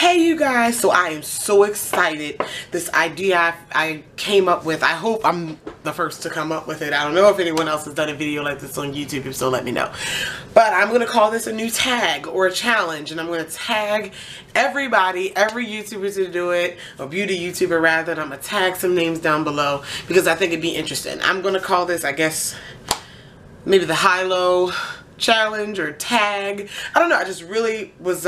Hey you guys, so I am so excited. This idea I came up with, I hope I'm the first to come up with it. I don't know if anyone else has done a video like this on YouTube, if so let me know. But I'm going to call this a new tag or a challenge, and I'm going to tag everybody, every YouTuber to do it, or beauty YouTuber rather, and I'm going to tag some names down below because I think it'd be interesting. I'm going to call this, I guess, maybe the high-low challenge or tag. I don't know, I just really was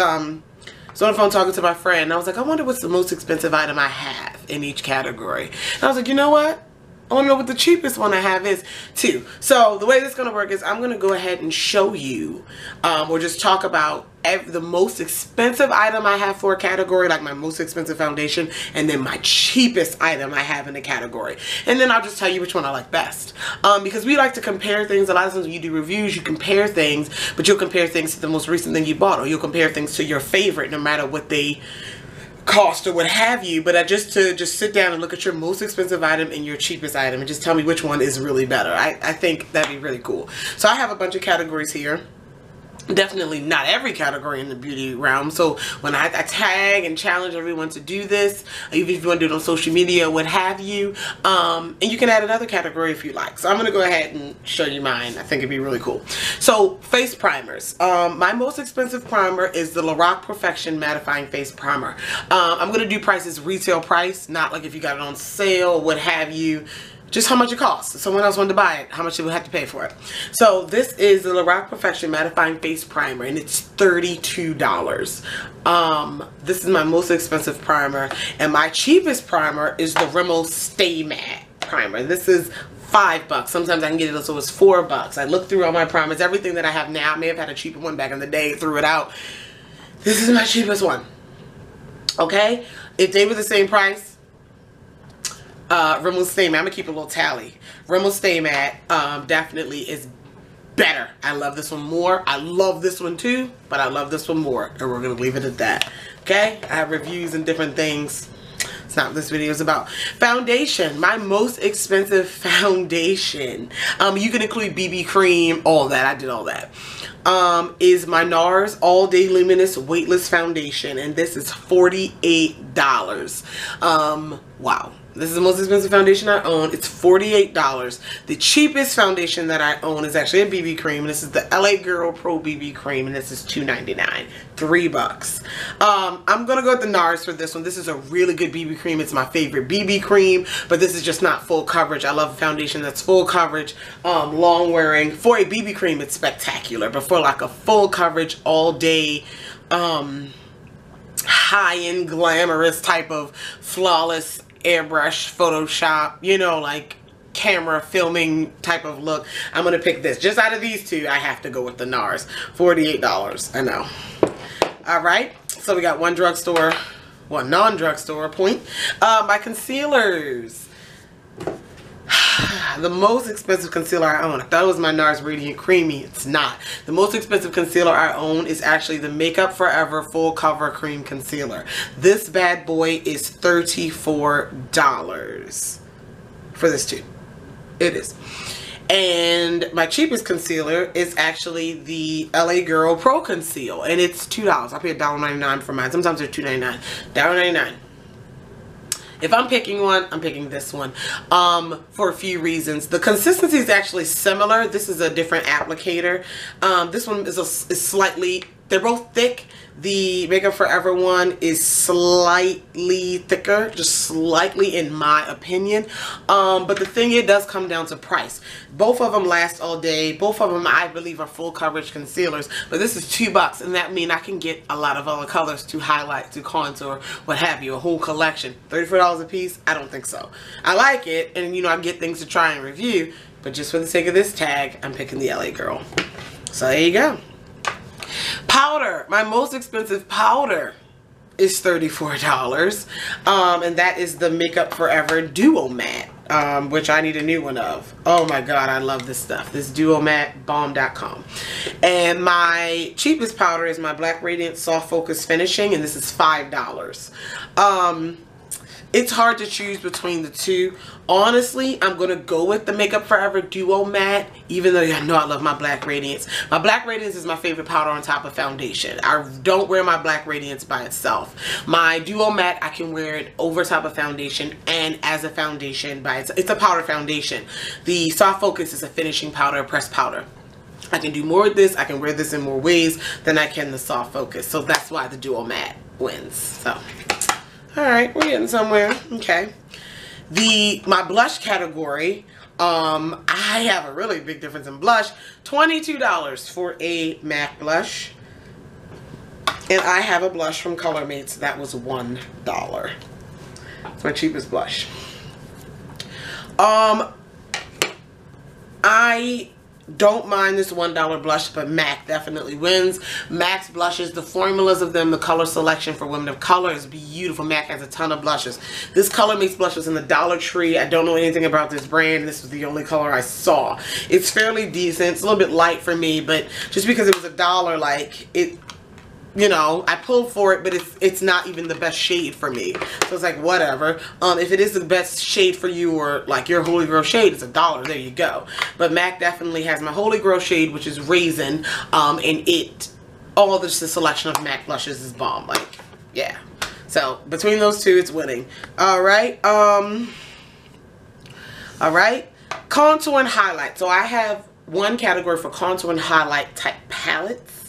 so on the phone talking to my friend, and I was like, I wonder what's the most expensive item I have in each category. And I was like, you know what? I want to know what the cheapest one I have is too. So the way this is going to work is I'm going to go ahead and show you or just talk about the most expensive item I have for a category, like my most expensive foundation, and then my cheapest item I have in the category. And then I'll just tell you which one I like best. Because we like to compare things. A lot of times when you do reviews, you compare things, but you'll compare things to the most recent thing you bought, or you'll compare things to your favorite no matter what they cost or what have you. But just sit down and look at your most expensive item and your cheapest item and just tell me which one is really better. I think that'd be really cool. So I have a bunch of categories here. Definitely not every category in the beauty realm. So when I tag and challenge everyone to do this, even if you want to do it on social media, what have you, and you can add another category if you like. So I'm going to go ahead and show you mine. I think it'd be really cool. So face primers. My most expensive primer is the Lorac Perfection Mattifying Face Primer. I'm going to do prices retail price, not like if you got it on sale, what have you. Just how much it costs. If someone else wanted to buy it, how much they would have to pay for it. So this is the Lorac Perfection Mattifying Face Primer, and it's $32. This is my most expensive primer, and my cheapest primer is the Rimmel Stay Matte Primer. This is $5. Sometimes I can get it so it's $4. I looked through all my primers, everything that I have now. I may have had a cheaper one back in the day, threw it out. This is my cheapest one. Okay? If they were the same price, Rimmel Stay Matte, I'm gonna keep a little tally. Rimmel Stay Matte definitely is better. I love this one more. I love this one too, but I love this one more, and we're gonna leave it at that. Okay? I have reviews and different things. It's not what this video is about. Foundation. My most expensive foundation. You can include BB cream, all that. I did all that. Is my NARS All Day Luminous Weightless Foundation, and this is $48. Wow. This is the most expensive foundation I own. It's $48. The cheapest foundation that I own is actually a BB cream, and this is the LA Girl Pro BB cream, and this is $2.99. $3. I'm gonna go with the NARS for this one. This is a really good BB cream. It's my favorite BB cream, but this is just not full coverage. I love a foundation that's full coverage, long wearing. For a BB cream, it's spectacular, but for like a full coverage, all day, high-end glamorous type of flawless airbrush Photoshop, you know, like camera filming type of look, I'm gonna pick this. Just out of these two, I have to go with the NARS. $48. I know. Alright, so we got one drugstore, one non-drugstore point. My concealers. The most expensive concealer I own, I thought it was my NARS Radiant Creamy. It's not. The most expensive concealer I own is actually the Makeup Forever Full Cover Cream Concealer. This bad boy is $34 for this too. It is. And my cheapest concealer is actually the LA Girl Pro Conceal, and it's $2. I paid $1.99 for mine. Sometimes they're $2.99. $1.99. If I'm picking one, I'm picking this one for a few reasons. The consistency is actually similar. This is a different applicator. This one is slightly, they're both thick. The Makeup Forever one is slightly thicker, just slightly in my opinion. But the thing, it does come down to price. Both of them last all day. Both of them, I believe, are full coverage concealers. But this is $2, and that means I can get a lot of other colors to highlight, to contour, what have you, a whole collection. $34 a piece? I don't think so. I like it, and you know, I get things to try and review, but just for the sake of this tag, I'm picking the LA Girl. So there you go. Powder. My most expensive powder is $34. And that is the Makeup Forever Duo Matte, which I need a new one of. Oh my god, I love this stuff. This Duo Matte, bomb.com. And my cheapest powder is my Black Radiant Soft Focus Finishing, and this is $5. it's hard to choose between the two. Honestly, I'm going to go with the Makeup Forever Duo Matte, even though I know I love my Black Radiance. My Black Radiance is my favorite powder on top of foundation. I don't wear my Black Radiance by itself. My Duo Matte, I can wear it over top of foundation and as a foundation by itself. It's a powder foundation. The Soft Focus is a finishing powder, a pressed powder. I can do more with this. I can wear this in more ways than I can the Soft Focus. So that's why the Duo Matte wins. So, alright, we're getting somewhere. Okay. My blush category, I have a really big difference in blush. $22 for a MAC blush. And I have a blush from ColorMates that was $1. It's my cheapest blush. I don't mind this $1 blush, but MAC definitely wins. MAC's blushes, the formulas of them, the color selection for women of color is beautiful. MAC has a ton of blushes. This ColorMates blush was in the Dollar Tree. I don't know anything about this brand. This was the only color I saw. It's fairly decent. It's a little bit light for me, but just because it was $1, like, it, you know, I pulled for it, but it's not even the best shade for me. So it's like, whatever. If it is the best shade for you, or like your Holy Grail shade, it's $1. There you go. But MAC definitely has my Holy Grail shade, which is Raisin. And the selection of MAC blushes is bomb. Like, yeah. So between those two, it's winning. Alright. Alright. Contour and highlight. So I have one category for contour and highlight type palettes.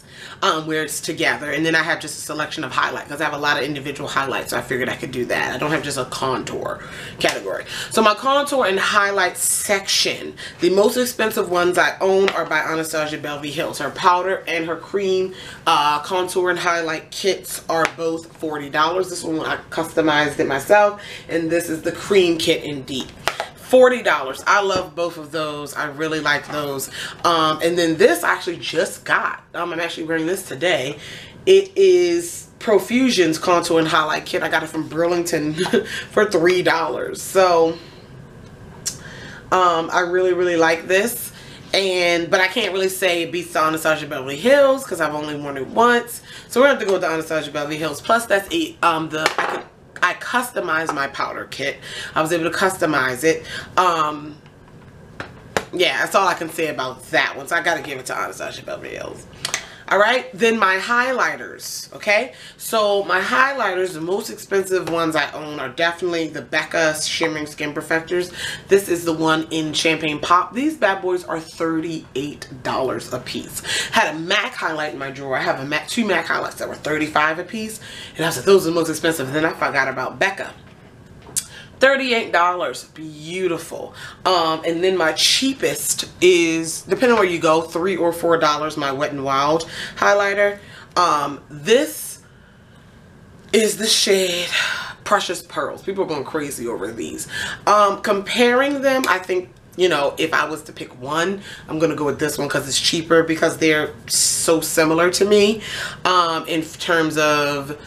Where it's together, and then I have just a selection of highlight because I have a lot of individual highlights, so I figured I could do that. I don't have just a contour category. So my contour and highlight section, the most expensive ones I own are by Anastasia Beverly Hills. Her powder and her cream contour and highlight kits are both $40. This one I customized it myself, and this is the cream kit in Deep. $40. I love both of those. I really like those. And then this I actually just got. I'm actually wearing this today. It is Profusion's Contour and Highlight Kit. I got it from Burlington for $3. So I really, really like this. But I can't really say it beats the Anastasia Beverly Hills because I've only worn it once. So we're going to have to go with the Anastasia Beverly Hills. Plus that's I customized my powder kit. I was able to customize it. Yeah, that's all I can say about that one. So I got to give it to Anastasia Beverly Hills. Alright, then my highlighters, okay? So my highlighters, the most expensive ones I own are definitely the Becca Shimmering Skin Perfectors. This is the one in Champagne Pop. These bad boys are $38 a piece. Had a MAC highlight in my drawer. I have two MAC highlights that were $35 a piece. And I was like, those are the most expensive. And then I forgot about Becca. $38, beautiful. And then my cheapest is, depending on where you go, $3 or $4, my Wet n Wild highlighter. This is the shade Precious Pearls. People are going crazy over these. Comparing them, I think, you know, if I was to pick one, I'm going to go with this one because it's cheaper, because they're so similar to me in terms of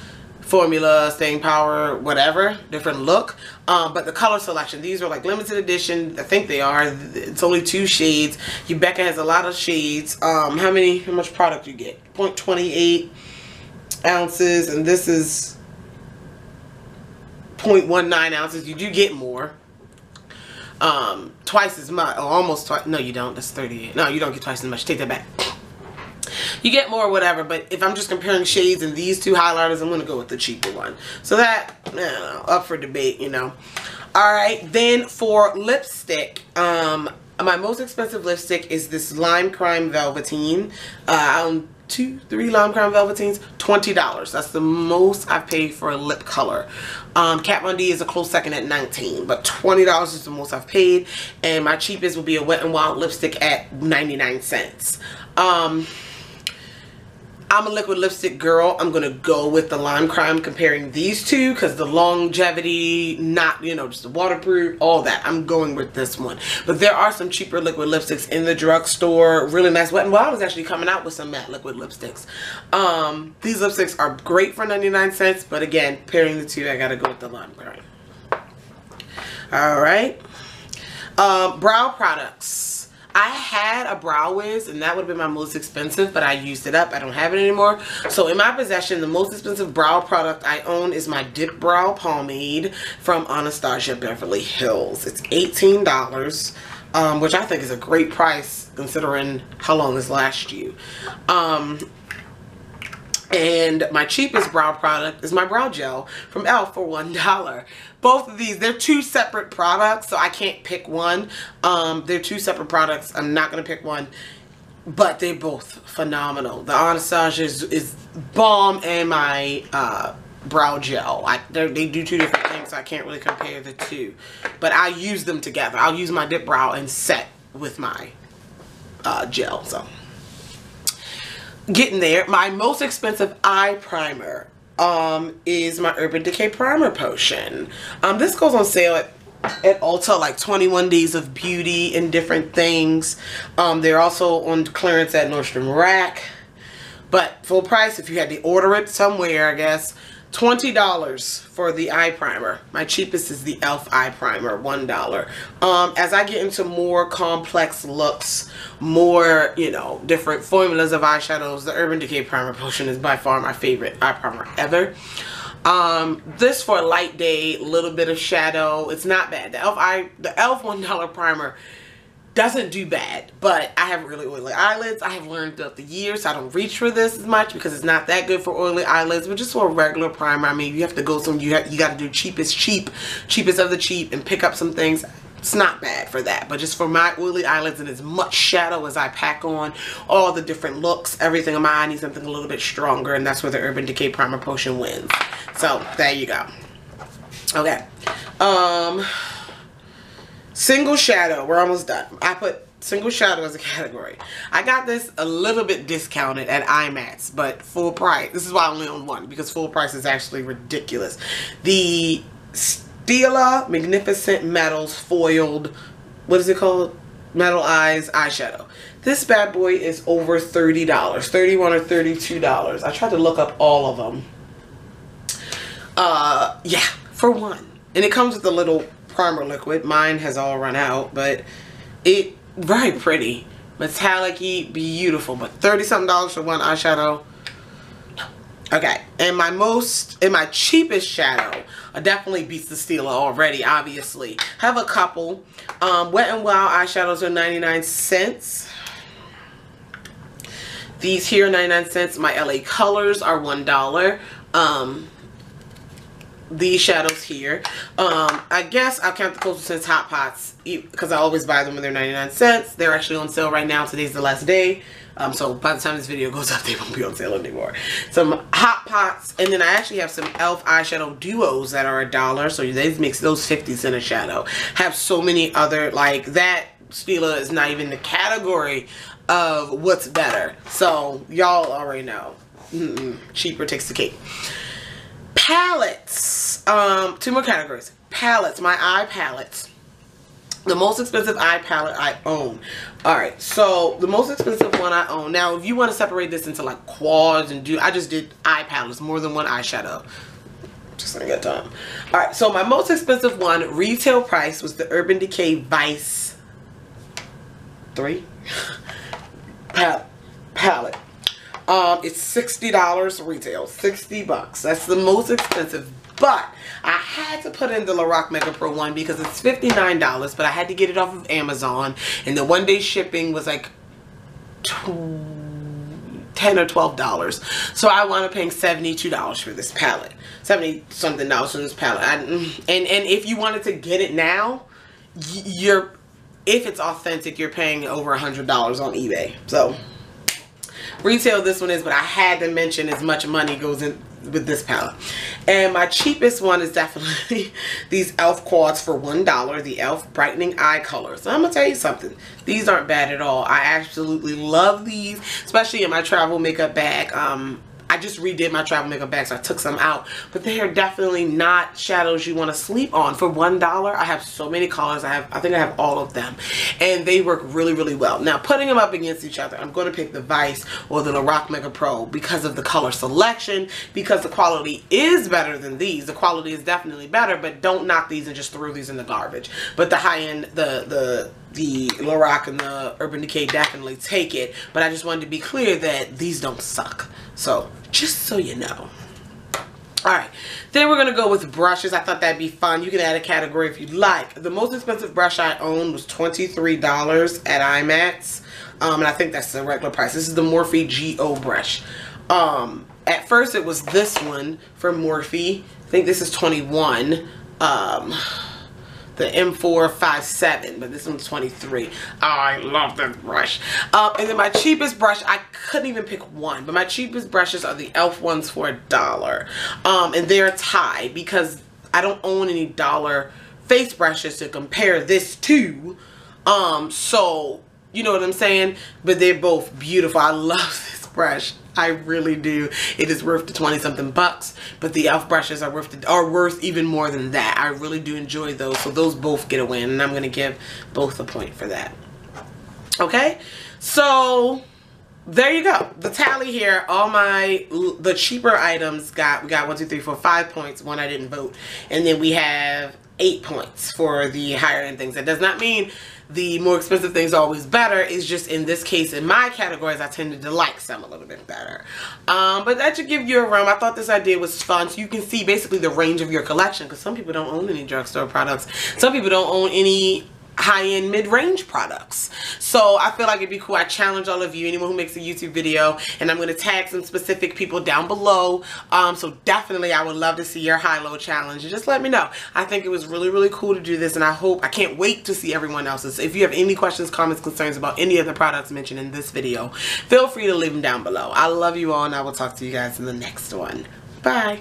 formula, staying power, whatever, different look. But the color selection, these are like limited edition. I think they are. It's only 2 shades. Becca has a lot of shades. How much product you get? 0.28 ounces, and this is 0.19 ounces. You do get more. Twice as much, or almost twice. No, you don't. That's 38. No, you don't get twice as much. Take that back. You get more, whatever, but if I'm just comparing shades in these two highlighters, I'm going to go with the cheaper one. So that, I don't know, up for debate, you know. Alright, then for lipstick, my most expensive lipstick is this Lime Crime Velveteen. 2, 3 Lime Crime Velveteens, $20. That's the most I've paid for a lip color. Kat Von D is a close second at $19, but $20 is the most I've paid. And my cheapest would be a Wet n Wild lipstick at 99 cents. I'm a liquid lipstick girl. I'm going to go with the Lime Crime comparing these two because the longevity, not, you know, just the waterproof, all that. I'm going with this one. But there are some cheaper liquid lipsticks in the drugstore. Really nice. Wet n Wild is actually coming out with some matte liquid lipsticks. These lipsticks are great for 99 cents. But again, pairing the two, I got to go with the Lime Crime. Alright. Brow products. I had a Brow Wiz, and that would have been my most expensive, but I used it up. I don't have it anymore. So in my possession, the most expensive brow product I own is my Dip Brow Pomade from Anastasia Beverly Hills. It's $18, which I think is a great price considering how long this lasts you. And my cheapest brow product is my brow gel from e.l.f. for $1. Both of these, they're two separate products, so I can't pick one. They're two separate products. I'm not going to pick one, but they're both phenomenal. The Anastasia is bomb, and my brow gel. They do two different things, so I can't really compare the two. But I use them together. I'll use my Dip Brow and set with my gel, so... Getting there. My most expensive eye primer is my Urban Decay Primer Potion. This goes on sale at Ulta, like 21 Days of Beauty and different things. They're also on clearance at Nordstrom Rack. But full price, if you had to order it somewhere, I guess, $20 for the eye primer. My cheapest is the e.l.f. eye primer, $1. As I get into more complex looks, more, you know, different formulas of eyeshadows, the Urban Decay Primer Potion is by far my favorite eye primer ever. This for a light day, little bit of shadow. It's not bad. The e.l.f. $1 primer doesn't do bad, but I have really oily eyelids. I have learned throughout the years, so I don't reach for this as much because it's not that good for oily eyelids. But just for a regular primer, I mean, you have to go some. You got to do cheapest of the cheap, and pick up some things. It's not bad for that, but just for my oily eyelids and as much shadow as I pack on, all the different looks, everything on my eye needs something a little bit stronger, and that's where the Urban Decay Primer Potion wins. So there you go. Okay. Single shadow. We're almost done. I put single shadow as a category. I got this a little bit discounted at IMAX, but full price. This is why I only own one, because full price is actually ridiculous. The Stila Magnificent Metals Foiled, what is it called? Metal Eyes eyeshadow. This bad boy is over $30. $31 or $32. I tried to look up all of them. Yeah, for one. And it comes with a little primer liquid. Mine has all run out, but it very pretty, metallic-y, beautiful. But $30-something for one eyeshadow. Okay, and my cheapest shadow definitely beats the Stila already, obviously. Have a couple. Wet n Wild eyeshadows are 99 cents. These here are 99 cents. My LA Colors are $1. These shadows here, I guess I'll count the Coastal Scents Hot Pots because I always buy them when they're 99 cents. They're actually on sale right now. Today's the last day. So by the time this video goes up, they won't be on sale anymore. Some Hot Pots, and then I actually have some e.l.f. eyeshadow duos that are $1. So they mix those 50 cents a shadow. Have so many other, like that Stila is not even the category of what's better. So y'all already know. Cheaper takes the cake. Palettes. Two more categories. Palettes. My eye palettes. The most expensive eye palette I own. Alright, so the most expensive one I own. Now, if you want to separate this into like quads and I just did eye palettes, more than one eyeshadow. Just ain't got time. Alright, so my most expensive one, retail price, was the Urban Decay Vice 3 palette. It's $60 retail, 60 bucks. That's the most expensive, but I had to put in the Lorac Mega Pro one because it's $59, but I had to get it off of Amazon, and the one-day shipping was like $10 or $12. So I wound up paying $72 for this palette, $70-something for this palette. And if you wanted to get it now, if it's authentic, you're paying over $100 on eBay. So retail this one is, but I had to mention as much money goes in with this palette. And my cheapest one is definitely these e.l.f. quads for $1, the e.l.f. brightening eye colors. So I'm gonna tell you something, these aren't bad at all. I absolutely love these, especially in my travel makeup bag. I just redid my travel makeup bag, so I took some out, but they are definitely not shadows you want to sleep on. For $1, I have so many colors. I think I have all of them, and they work really, really well. Now, putting them up against each other, I'm going to pick the Vice or the Lorac Mega Pro because of the color selection, because the quality is better than these. The quality is definitely better, but don't knock these and just throw these in the garbage. But the high-end, the the Lorac and the Urban Decay, definitely take it. But I just wanted to be clear that these don't suck. So, just so you know. Alright, then we're going to go with brushes. I thought that'd be fun. You can add a category if you'd like. The most expensive brush I owned was $23 at IMAX. And I think that's the regular price. This is the Morphe GO brush. At first it was this one from Morphe. I think this is 21. The M457, but this one's 23. Oh, I love this brush. And then my cheapest brush, I couldn't even pick one, but my cheapest brushes are the e.l.f. ones for $1. And they're tied because I don't own any dollar face brushes to compare this to. So, you know what I'm saying? But they're both beautiful. I love this brush. I really do. It is worth the 20-something bucks, but the e.l.f. brushes are worth even more than that. I really do enjoy those, so those both get a win, and I'm going to give both a point for that. Okay, so there you go. The tally here, all the cheaper items we got 1, 2, 3, 4, 5 points. One I didn't vote, and then we have 8 points for the higher end things. That does not mean the more expensive things are always better. It's just in this case, in my categories, I tended to like some a little bit better. But that should give you a realm. I thought this idea was fun, so you can see basically the range of your collection, because some people don't own any drugstore products. Some people don't own any high-end mid-range products. So I feel like it'd be cool. I challenge all of you, anyone who makes a YouTube video, and I'm going to tag some specific people down below. So definitely I would love to see your high-low challenge, and just let me know. I think it was really, really cool to do this, and I can't wait to see everyone else's. If you have any questions, comments, concerns about any of the products mentioned in this video, feel free to leave them down below. I love you all, and I will talk to you guys in the next one. Bye.